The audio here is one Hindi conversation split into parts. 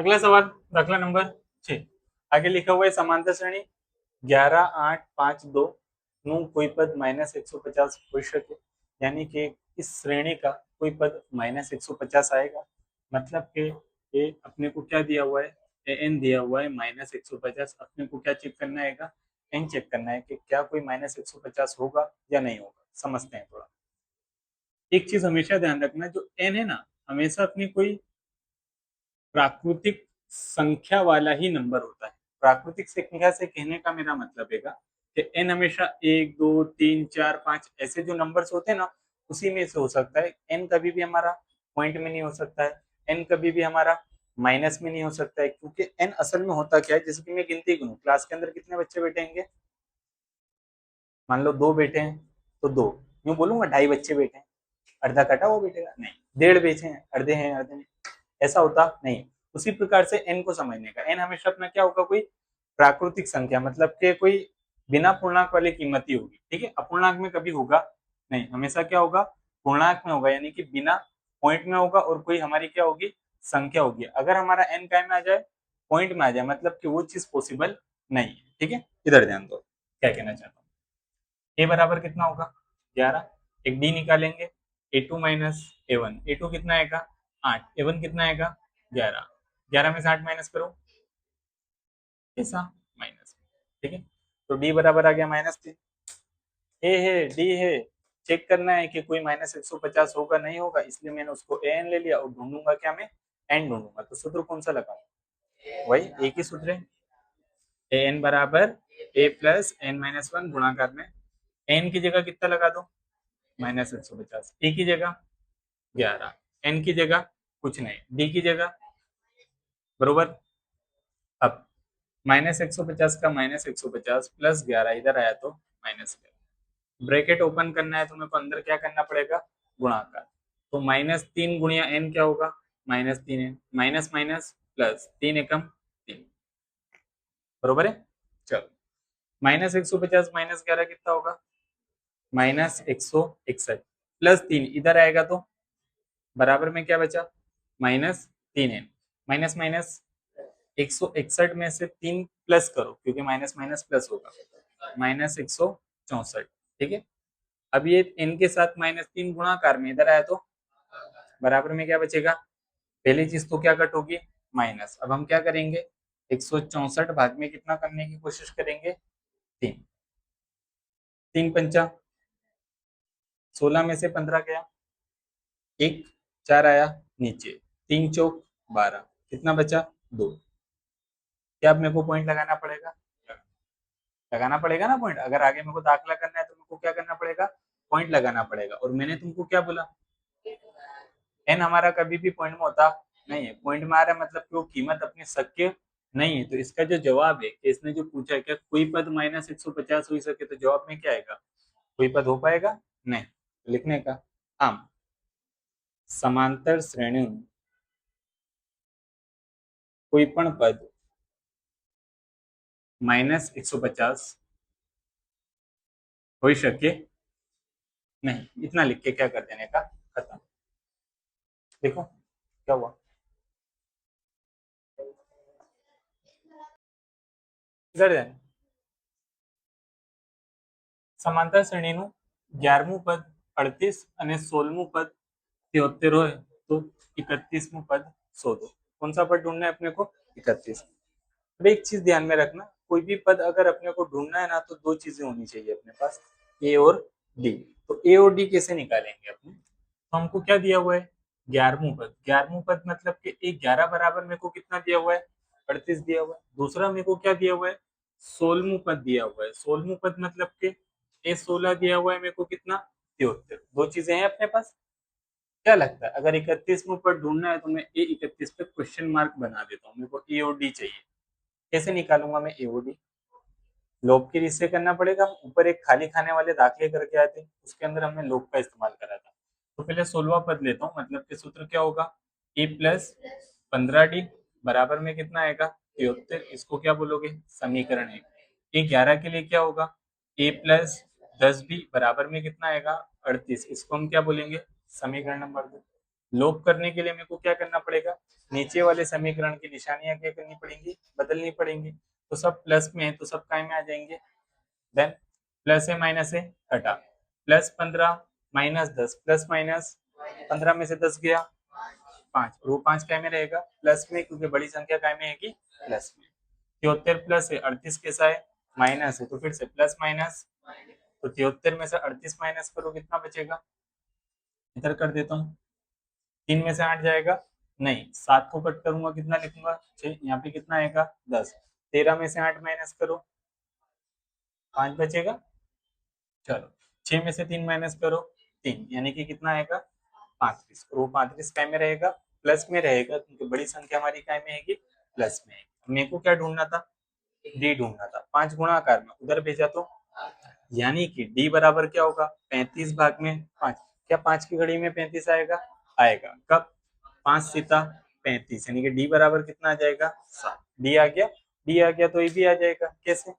अगला सवाल दाखला नंबर 6। आगे लिखा हुआ है समांतर श्रेणी 11 8 5 2 નું કોઈ પદ -150 હોઈ શકે, यानी कि इस श्रेणी का कोई पद -150 आएगा। मतलब कि ये अपने को क्या दिया हुआ है, एन दिया हुआ है -150। अपने को क्या चेक करना है, एन चेक करना है कि क्या कोई -150 होगा या नहीं होगा। समझते हैं थोड़ा। एक चीज हमेशा ध्यान रखना, जो एन है ना, हमेशा अपनी कोई प्राकृतिक संख्या वाला ही नंबर होता है। प्राकृतिक संख्या से कहने का मेरा मतलब है कि एन हमेशा 1 2 3 4 5 ऐसे जो नंबर्स होते हैं ना, उसी में से हो सकता है। एन कभी भी हमारा पॉइंट में नहीं हो सकता है, एन कभी भी हमारा माइनस में नहीं हो सकता है, क्योंकि एन असल में होता क्या है, जैसे कि मैं गिनती गिनूं, क्लास के अंदर कितने बच्चे बैठेंगे, मान लो 2 बैठे हैं तो 2, यूं बोलूंगा 2.5 बच्चे बैठे हैं, अर्धा कटा वो बैठेगा नहीं, 1.5 बैठे हैं, अर्धे हैं अर्धे नहीं, ऐसा होता नहीं। उसी प्रकार से एन को समझने का, एन हमेशा अपना क्या होगा, कोई प्राकृतिक संख्या, मतलब कि कोई बिना पूर्णांक वाली कीमत ही होगी। ठीक है, अपूर्णांक में कभी होगा नहीं, हमेशा क्या होगा, पूर्णांक में होगा, यानी कि बिना पॉइंट में होगा, और कोई हमारी क्या होगी, संख्या होगी। अगर हमारा एन काय में आ जाए, पॉइंट में आ जाए, मतलब कि वो चीज पॉसिबल नहीं है। ठीक है, इधर ध्यान दो क्या कहना चाहता हूँ। ए बराबर कितना होगा, 11। एक डी निकालेंगे, ए2 माइनस ए1, ए2 कितना आएगा 8, ए1 कितना आएगा 11, 11 में से 8 माइनस करो, ऐसा माइनस। ठीक है, तो डी बराबर आ गया -3। ए है डी है, चेक करना है कि कोई -150 होगा नहीं होगा, इसलिए मैंने उसको ए एन ले लिया, और ढूंढूंगा क्या, मैं एन ढूंढूंगा। तो सूत्र कौन सा लगाऊं, वही एक ही सूत्र है, ए एन बराबर ए प्लस एन माइनस वन गुणाकार में एन की जगह कितना लगा दो, -150, ए की जगह 11, एन की जगह कुछ नहीं, डी की जगह बरोबर। अब -150 का -150 प्लस 11 इधर आया तो -11, ब्रैकेट ओपन करना है तो मेरे को अंदर क्या करना पड़ेगा, गुणाकार। तो -3 गुणिया एन क्या होगा, -3 एन, माइनस माइनस प्लस 3 एकम 3, बरोबर है। चलो, -150 -11 कितना होगा, -161 प्लस 3 इधर आएगा तो बराबर में क्या बचा, -3 एन, माइनस माइनस 161 में से 3 प्लस करो, क्योंकि माइनस माइनस प्लस होगा, -164। ठीक है, अब ये n के साथ -3 गुणाकार में इधर आया तो बराबर में क्या बचेगा, पहली चीज तो क्या कट होगी, माइनस। अब हम क्या करेंगे, 164 भाग में कितना करने की कोशिश करेंगे, 3, 3 पंचा 16 में से 15 गया, 1 4 आया नीचे, 3 चौक 12, कितना बचा 2। क्या अब मेरे को पॉइंट लगाना पड़ेगा, लगाना पड़ेगा ना पॉइंट। अगर आगे मेरे को दाखला करना है तो मेरे को क्या करना पड़ेगा, पॉइंट लगाना पड़ेगा। और मैंने तुमको क्या बोला, एन हमारा कभी भी पॉइंट में होता नहीं है, पॉइंट में आ रहा है मतलब कि वो कीमत अपनी शक्य नहीं है। तो इसका जो जवाब है कि इसने जो पूछा है, क्या कोई पद -150 हो सके, तो जवाब में क्या आएगा, कोई पद हो पाएगा नहीं। लिखने का, आम समांतर श्रेणी कोई पण पद -150 हो सके नहीं, इतना लिख के क्या कर देने का, खत्म। देखो क्या हुआ, इधर ध्यान। समांतर શ્રેણીનું 11મું પદ 38 અને 16મું પદ 73 હોય तो 31મું पद शोधो। कौन सा पद ढूंढना है अपने को, 31। अब एक चीज ध्यान में रखना, कोई भी पद अगर अपने को ढूंढना है ना, तो दो चीजें होनी चाहिए अपने पास, ए और डी। तो ए और डी कैसे निकालेंगे अपने, तो हमको क्या दिया हुआ है, 11मुं पद। 11मुं पद मतलब कि एक 11 बराबर मेरे को कितना दिया हुआ है, 38 दिया हुआ है। दूसरा मेरे को क्या दिया हुआ है, 16मुं पद दिया हुआ है। 16मुं पद मतलब के ए 16 दिया हुआ है मेरे को कितना, 73। दो चीजें हैं अपने पास। क्या लगता है, अगर 31मुं पद ढूंढना है तो मैं ए 31 पे क्वेश्चन मार्क बना देता हूँ, मेरे को ए और डी चाहिए। कैसे निकालूंगा मैं ए और डी, लोग की रीत से करना पड़ेगा। ऊपर एक खाली खाने वाले दाखिले करके आए थे, उसके अंदर हमने लोग का इस्तेमाल करा था। तो पहले 16वां पद लेता हूँ, मतलब कि सूत्र क्या होगा, ए प्लस 15 डी बराबर में कितना आएगा, 73। इसको क्या बोलोगे, समीकरण एक। ए 11 के लिए क्या होगा, ए प्लस 10 बी बराबर में कितना आएगा, 38। इसको हम क्या बोलेंगे, समीकरण नंबर 2। लोप करने के लिए मेरे को क्या करना पड़ेगा, नीचे वाले समीकरण की निशानियां क्या करनी पड़ेंगी, बदलनी पड़ेंगी। तो सब प्लस में है तो सब काय में आ जाएंगे। देन प्लस है माइनस है हटा, प्लस 15 माइनस 10, प्लस माइनस 15 में से 10 गया 5, और वो 5 काय में रहेगा, प्लस में, क्योंकि बड़ी संख्या काय में है कि प्लस में। 73 प्लस है, 38 कैसा है, माइनस है, तो फिर से प्लस माइनस, तो 73 में से 38 माइनस करो कितना बचेगा, इधर कर देता हूँ, 3 में से 8 जाएगा नहीं, 7 को कट करूंगा कितना लिखूंगा 6, यहाँ पे कितना आएगा 10, 13 में से 8 माइनस करो 5 बचेगा, चलो 6 में से 3 माइनस करो 3, यानी कि कितना आएगा 35, और वो 35 काय में रहेगा, प्लस में रहेगा, क्योंकि बड़ी संख्या हमारी काय में है प्लस में है। मेरे को क्या ढूंढना था, डी ढूंढना था, 5 गुणाकार में उधर भेजा तो, यानी कि डी बराबर क्या होगा 35 भाग में 5, क्या 5 की घड़ी में 35 आएगा, आएगा कब, 5 सीता 35, यानी कि डी बराबर कितना आ जाएगा 7, डी आ गया, डी आ गया तो ये भी आ जाएगा, कैसे,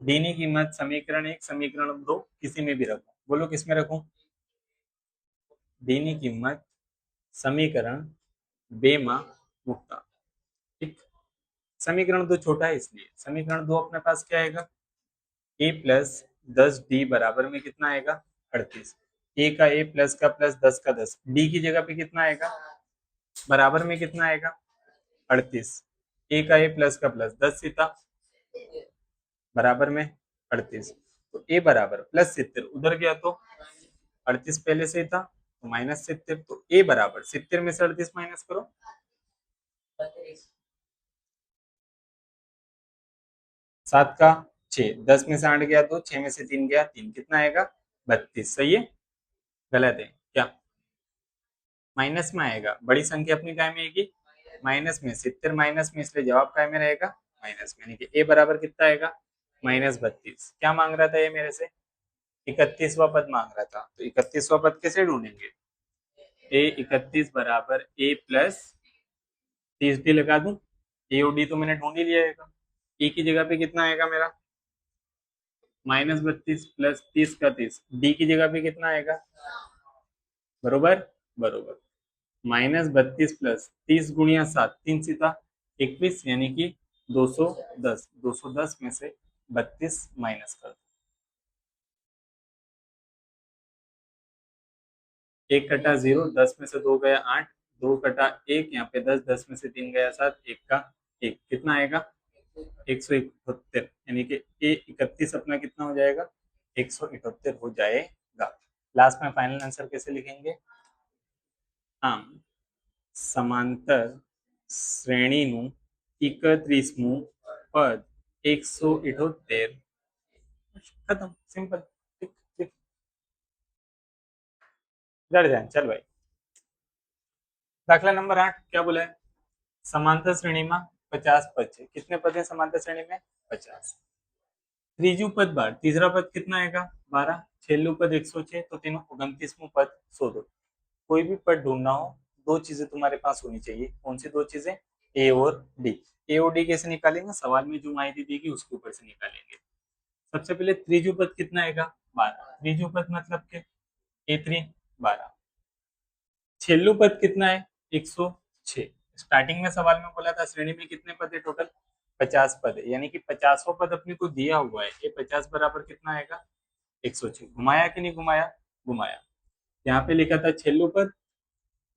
डी की कीमत समीकरण 1 समीकरण 2 किसी में भी रखो, बोलो किस में रखूं, डी की कीमत समीकरण 2 में मुक्ता, ठीक, समीकरण 2 छोटा है इसलिए, समीकरण 2 अपने पास क्या आएगा, ए प्लस 10 डी बराबर में कितना आएगा 38, ए का ए प्लस का प्लस 10 का 10, डी की जगह पे कितना आएगा, बराबर में कितना आएगा 38, ए का ए प्लस का प्लस 10 सीता बराबर में 38, तो ए बराबर प्लस 70 उधर गया तो 38 पहले से था तो माइनस 70, तो ए बराबर 70 में से 38 माइनस करो 7 का 6, 10 में से 8 गया तो 6 में से 3 गया 3, कितना आएगा 32, सही है, गलत है क्या, माइनस में आएगा, बड़ी संख्या अपनी काय में आएगी माइनस में, 70 माइनस में, इसलिए जवाब काय में रहेगा माइनस में, यानी कि ए बराबर कितना आएगा -32। क्या मांग रहा था ये मेरे से, 31वां पद मांग रहा था, तो 31वां पद कैसे ढूंढेंगे, ए 31 बराबर ए प्लस 30 डी लगा दूं, ए और डी तो मैंने ढूंढ ही लिया है, ए की जगह पे कितना आएगा मेरा -32 प्लस 30 का 30, डी की जगह पे कितना आएगा, बरोबर बरोबर, -32 प्लस 30 गुणिया 7, 3 सीता 21, यानी कि 210, 210 में से 32 माइनस कर दो, 1 कटा 0, 10 में से 2 गया 8, 2 कटा 1, यहाँ पे 10, 10 में से 3 गया 7, 1 का 1, कितना आएगा 171, यानी कि ए 31 अपना कितना हो जाएगा 171 हो जाएगा। लास्ट में फाइनल आंसर कैसे लिखेंगे, આમ સમાંતર શ્રેણીનું 31મું પદ 178, खत्म, सिंपल, ठीक ठीक, जड़ जाए, चल भाई। दाखला नंबर 8 क्या बोला है, समांतर श्रेणी में 50 पद है, कितने पद है समांतर श्रेणी में 50, त्रीजू पद 12, तीसरा पद कितना आएगा 12, छेलू पद 106, तो तीनों 29वां पद 102। कोई भी पद ढूंढना हो, दो चीजें तुम्हारे पास होनी चाहिए, कौन सी दो चीजें, ए और डी। ए और डी कैसे निकालेंगे, सवाल में जो माहिती देगी उसके ऊपर से निकालेंगे। सबसे पहले त्रिजु पद कितना आएगा 12, त्रिजु पद मतलब के ए3 12, छेल्लू पद कितना है 106, स्टार्टिंग में सवाल में बोला था श्रेणी में कितने पद है टोटल 50 पद है, यानी कि 50वां पद अपने को दिया हुआ है, ये 50 बराबर कितना आएगा 106, घुमाया कि नहीं घुमाया, घुमाया, यहाँ पे लिखा था छेल्लू पद,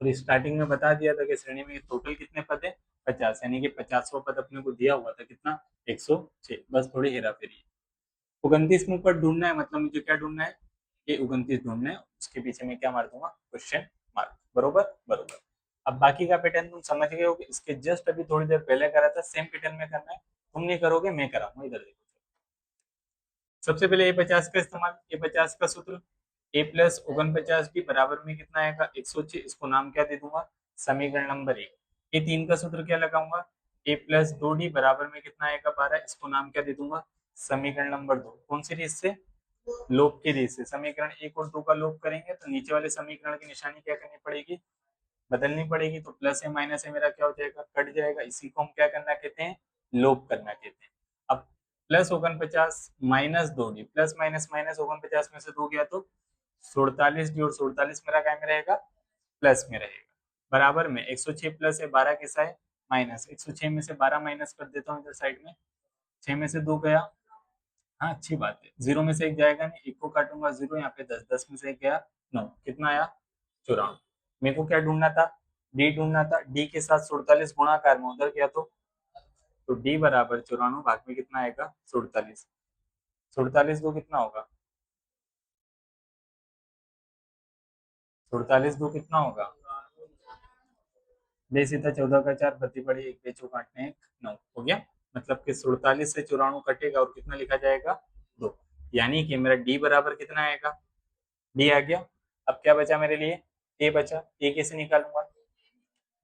और स्टार्टिंग में बता दिया था कि श्रेणी में टोटल कितने पद है 50, यानी कि 50वां पद अपने को दिया हुआ था कितना 106, बस थोड़ी हेरा फेरी। 29वां पद ढूंढना है, मतलब मुझे क्या ढूंढना है, ये 29 ढूंढना है, उसके पीछे मैं क्या मार दूंगा क्वेश्चन मार्क, बरोबर बरोबर। अब बाकी का पैटर्न तुम समझ गए हो, इसके जस्ट अभी थोड़ी देर पहले करा था, सेम पैटर्न में करना है, तुम नहीं करोगे मैं कराऊंगा, इधर देखो। सबसे पहले A50 का इस्तेमाल, A50 का सूत्र ए प्लस 49 डी बराबर में कितना आएगा 106, इसको नाम क्या दे दूंगा समीकरण नंबर 1। ए 3 का सूत्र क्या लगाऊंगा, ए प्लस 2 डी बराबर में कितना आएगा 12, इसको नाम क्या दे दूंगा समीकरण नंबर 2। कौन सी रीत से, लोप की रीत से, समीकरण 1 और 2 का लोप करेंगे तो नीचे वाले समीकरण की निशानी क्या करनी पड़ेगी, बदलनी पड़ेगी, तो प्लस है माइनस है मेरा क्या हो जाएगा कट जाएगा, इसी को हम क्या करना कहते हैं लोप करना कहते हैं। अब plus 49 -2 D, plus minus minus 49 में से 2 गया तो 47 डी, और 47 मेरा क्या में रहेगा प्लस में रहेगा, बराबर में 106 प्लस है 12 कैसा है माइनस, 106 में से 12 माइनस कर देता हूँ इधर साइड में, 6 में से 2 गया, हाँ अच्छी बात है, 0 में से 1 जाएगा नहीं, 1 को काटूंगा 0, यहाँ पे 10, 10 में से 1 गया 9, कितना आया 94। मेरे को क्या ढूंढना था, डी ढूंढना था, डी के साथ 47 गुणाकार में उधर गया तो डी बराबर 94 भाग में कितना आएगा 47, 47 दो कितना होगा, 47 दो कितना होगा, बे सीधा 14 का 4 बत्ती पड़ी, एक बेचो काटने एक 9 हो गया, मतलब कि 47 से 94 कटेगा और कितना लिखा जाएगा 2, यानी कि मेरा डी बराबर कितना आएगा, डी आ गया। अब क्या बचा मेरे लिए, ए बचा, ए कैसे निकालूंगा,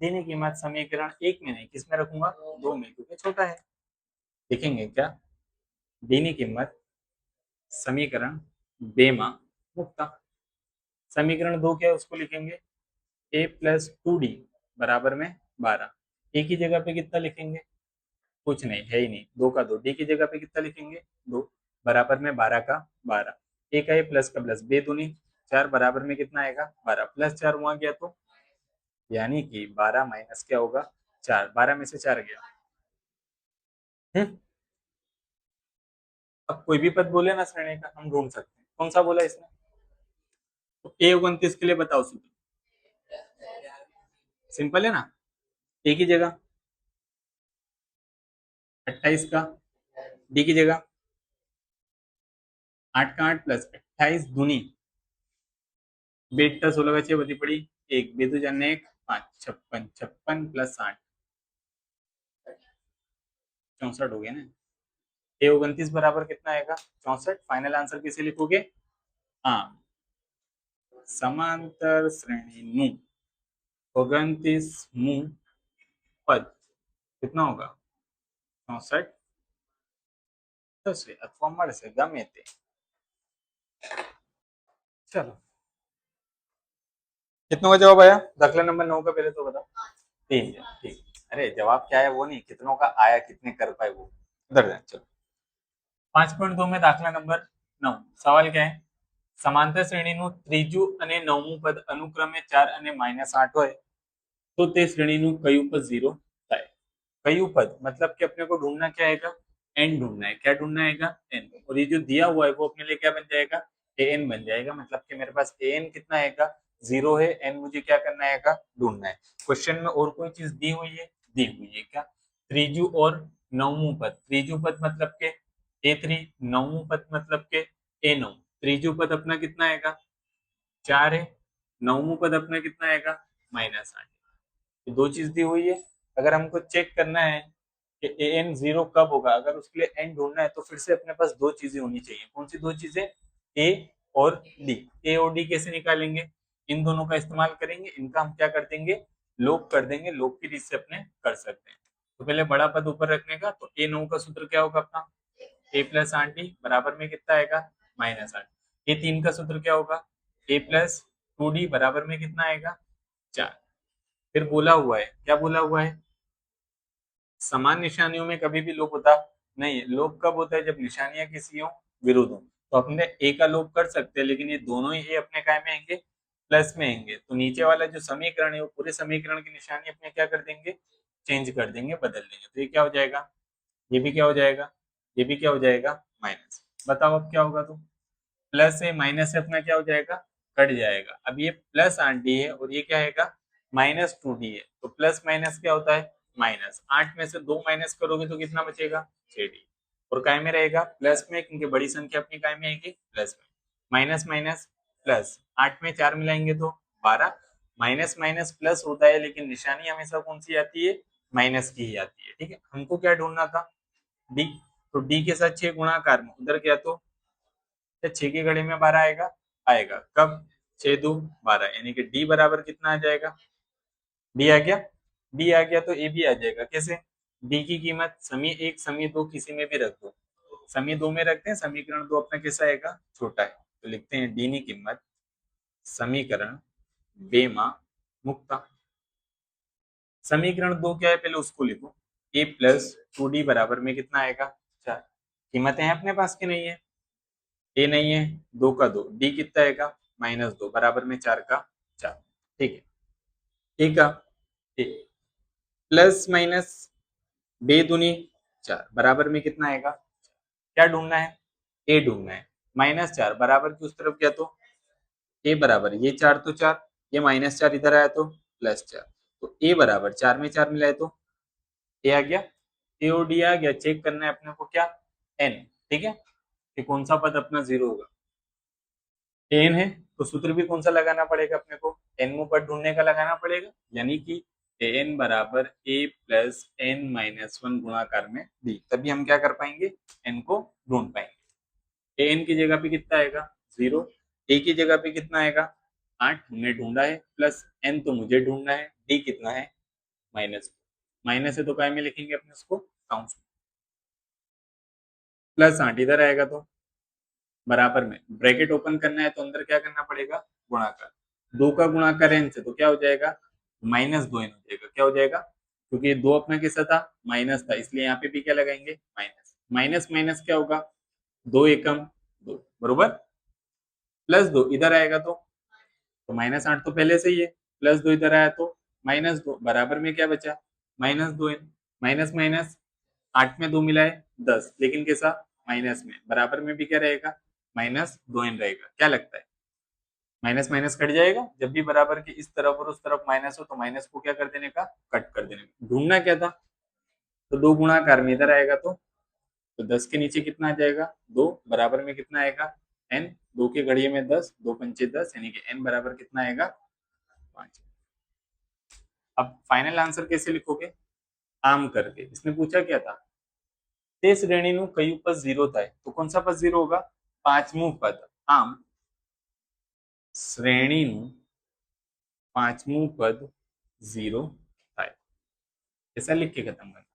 डी की कीमत समीकरण एक में नहीं किस में रखूंगा, दो में, क्योंकि छोटा है। लिखेंगे क्या, डी की कीमत समीकरण बेमा मुक्ता, समीकरण दो क्या है उसको लिखेंगे ए प्लस टू डी बराबर में 12, ए की जगह पे कितना लिखेंगे, कुछ नहीं है ही नहीं, दो का दो, डी की जगह पे कितना लिखेंगे दो, बराबर में 12 का 12, ए का ए प्लस का प्लस, बे दूनी 4 बराबर में कितना आएगा 12, प्लस 4 वहां गया तो, यानी कि 12 माइनस क्या होगा 4, 12 में से 4 गया। अब कोई भी पद बोले ना श्रेणी का हम ढूंढ सकते हैं, कौन सा बोला इसने, तो ए 29 के लिए बताओ सूत्र, सिंपल है ना, ए की जगह 28 का, डी की जगह 8 का 8 प्लस 28 दूनी, बेटा 16 का 6 बची पड़ी एक, बेदू जानने एक 5, 56, 56 प्लस 8 64 हो गया ना, ए 29 बराबर कितना आएगा 64, फाइनल आंसर किसे लिखोगे, हाँ समांतर श्रेणी नु 29 पद कितना होगा 64 થશે અથવા મળશે ગમે તે। चलो कितनों का जवाब आया, दाखला नंबर 9 का पहले तो बताओ, 3, ठीक, अरे जवाब क्या है वो नहीं, कितनों का आया कितने कर पाए वो उधर जाए। चलो 5.2 में दाखला नंबर 9 सवाल क्या है, समांतर શ્રેણીનું ત્રીજું અને નવમું પદ અનુક્રમે 4 અને -8 હોય तो તે શ્રેણીનું કયું પદ 0 થાય, कયું पद मतलब कि अपने को ढूंढना क्या आएगा, एन ढूंढना है, क्या ढूंढना आएगा एन, और ये जो दिया हुआ है वो अपने लिए क्या बन जाएगा ए एन बन जाएगा, मतलब कि मेरे पास ए एन कितना आएगा 0 है, एन मुझे क्या करना आएगा ढूंढना है। क्वेश्चन में और कोई चीज दी हुई है, दी हुई है क्या, त्रिजु और नवमू पद, त्रिजु पद मतलब के ए3, नवमू पद मतलब के ए9, त्रिजु पद अपना कितना आएगा 4 है, नवमू पद अपना कितना आएगा -8, ये दो चीज दी हुई है। अगर हमको चेक करना है कि ए एन 0 कब होगा, अगर उसके लिए एन ढूंढना है तो फिर से अपने पास दो चीजें होनी चाहिए, कौन सी दो चीजें, ए और डी, ए और डी कैसे निकालेंगे, इन दोनों का इस्तेमाल करेंगे, इनका हम क्या कर देंगे लोग कर देंगे, लोग की रीत से अपने कर सकते हैं। तो पहले बड़ा पद ऊपर रखने का, तो ए 9 का सूत्र क्या होगा अपना ए प्लस 8 डी बराबर में कितना आएगा -8, ए 3 का सूत्र क्या होगा ए प्लस 2 डी बराबर में कितना आएगा 4, फिर बोला हुआ है, क्या बोला हुआ है, समान निशानियों में कभी भी लोप होता नहीं है, लोप कब होता है जब निशानियां किसी हो विरुद्ध हो, तो अपने ए का लोप कर सकते हैं, लेकिन ये दोनों ही ए अपने काय में आएंगे प्लस में आएंगे, तो नीचे वाला जो समीकरण है वो पूरे समीकरण की निशानी अपने क्या कर देंगे चेंज कर देंगे, बदल देंगे, तो ये क्या हो जाएगा, ये भी क्या हो जाएगा, ये भी क्या हो जाएगा माइनस, बताओ अब क्या होगा, तो प्लस से माइनस से अपना क्या हो जाएगा कट जाएगा, अब ये प्लस 8 डी है और ये क्या है -2 डी है, तो प्लस माइनस क्या होता है माइनस, 8 में से 2 माइनस करोगे तो कितना बचेगा 6 डी, और काय में रहेगा प्लस में, क्योंकि बड़ी संख्या अपनी काय में आएगी प्लस में, माइनस माइनस प्लस, 8 में 4 मिलाएंगे तो 12, माइनस माइनस प्लस होता है लेकिन निशानी हमेशा कौन सी आती है माइनस की ही आती है, ठीक है, हमको क्या ढूंढना था डी, तो डी के साथ 6 गुणाकार में उधर गया तो 6 की घड़ी में 12 आएगा, आएगा कब 6 दो 12, यानी कि डी बराबर कितना आ जाएगा, डी आ गया, डी आ गया तो ए भी आ जाएगा, कैसे, डी की कीमत समी एक समी दो किसी में भी रख दो, समी दो में रखते हैं, समीकरण दो अपना कैसा आएगा छोटा है, तो लिखते हैं डी की कीमत समीकरण बेमा मुक्ता, समीकरण दो क्या है पहले उसको लिखो, ए प्लस 2 डी बराबर में कितना आएगा 4, कीमतें हैं अपने पास की नहीं है, ए नहीं है 2 का 2, डी कितना आएगा -2 बराबर में 4 का 4, ठीक है, ठीक है, प्लस माइनस 2 दूनी 4 बराबर में कितना आएगा, क्या ढूंढना है, ए ढूंढना है। -4 बराबर की उस तरफ क्या, तो ए बराबर ये 4 तो 4, ये -4 इधर आया तो +4, तो ए बराबर 4 में 4 मिलाए तो ए आ गया, ए और डी आ गया। चेक करना है अपने को क्या, एन। ठीक है, कि कौन सा पद अपना जीरो होगा, एन है तो सूत्र भी कौन सा लगाना पड़ेगा अपने को, एन में पद ढूंढने का लगाना पड़ेगा, यानी कि एन बराबर ए प्लस एन माइनस वन गुणाकार में बी, तभी हम क्या कर पाएंगे, एन को ढूंढ पाएंगे। एन की जगह पे कितना आएगा 0, ए की जगह पे कितना आएगा 8 हमने ढूंढा है, प्लस एन तो मुझे ढूंढना है, डी कितना है माइनस, माइनस है तो काय में लिखेंगे अपने उसको, काउंस, +8 इधर आएगा तो बराबर में ब्रैकेट ओपन करना है तो अंदर क्या करना पड़ेगा, गुणाकार, 2 का गुणाकार एन से तो क्या हो जाएगा -2 एन हो जाएगा, क्या हो जाएगा, क्योंकि ये 2 अपना कैसा था माइनस था, इसलिए यहाँ पे भी क्या लगाएंगे माइनस, माइनस माइनस क्या होगा 2 एकम 2 बरोबर, +2 इधर आएगा तो -8 तो पहले से ही है, +2 इधर आया तो -2 बराबर में क्या बचा -2 एन, माइनस माइनस 8 में 2 मिलाए 10, लेकिन कैसा माइनस में, बराबर में भी क्या रहेगा -2 एन रहेगा, क्या लगता है माइनस माइनस कट जाएगा, जब भी बराबर के इस तरफ और उस तरफ माइनस हो तो माइनस को क्या कर देने का, कट कर देने का। ढूंढना क्या था, तो 2 गुणाकार में इधर आएगा तो 10 के नीचे कितना आ जाएगा 2, बराबर में कितना आएगा n, 2 के घड़िए में 10, 2 पंचे 10, यानी कि n बराबर कितना आएगा 5। अब फाइनल आंसर कैसे लिखोगे, आम करके, इसने पूछा क्या था, તે શ્રેણીનું કયું પદ 0 થાય, તો कौन सा पद 0 होगा, પાંચમું પદ, આમ શ્રેણીનું પાંચમું પદ 0 થાય, ऐसा लिख के खत्म करना।